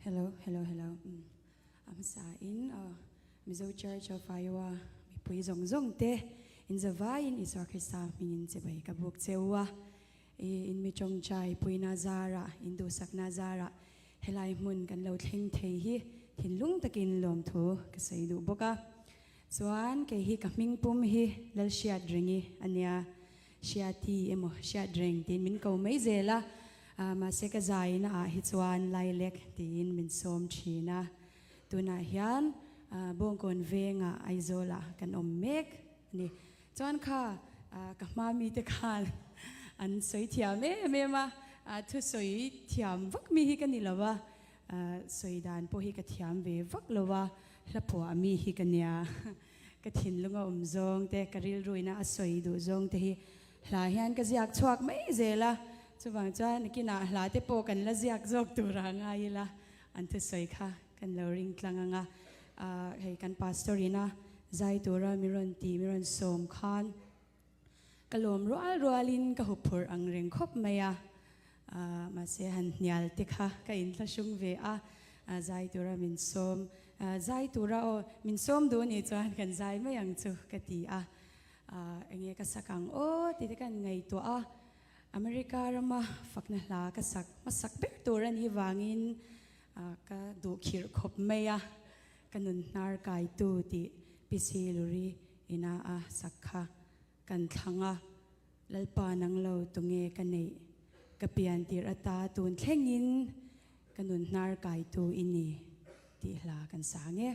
Hello. Sa in Mizo Church of Iowa, mi pui zong te in zavain is orchestra mingin sebay kabuk sewa in mi chong chai pui Nazara in dusak Nazara helai mun kan lo thing thei hi hin lung takin lom thu kasai du boka chuan ke hi ka ming pum hi lal shia dringi ania shia ti emo shia drink tin min ko mai zela ma se ka zai na hi chuan lai lek tin min som thina tuna hian bong kon venga aizola kan om mek ni chuan kha ka ma mi te khan an soi thiam me ma thu soi thiam vak mi hi kan ni lawa soi dan po hi ka thiam ve vak lawa la po mi hi kan ya ka thin lunga zong te karil ruina a soi du zong te hi hla hian ka ziak chuak mai zela chuwang chuan kina hla te po kan la ziak zok tura ngai la an thu soi kha kan lo ring tlanganga hei kan pastorina zai tura miron som khan kalom rualin ka hupur ang reng khop maya ma se han nyal te kha ka in tla shung ve a zai tura min som zai tura o min som do ni chuan kan zai mayang chu ka ti enge ka sakang o ti te kan ngai to America rama fakna hla ka sak masak ber tura ni wangin ka du khir khop maya kanun nar kai tu ti pisi luri ina sakha kan thanga lalpa nang lo tunge kanei kapian tir ata tun thlengin kanun nar kai tu ini ti hla kan sange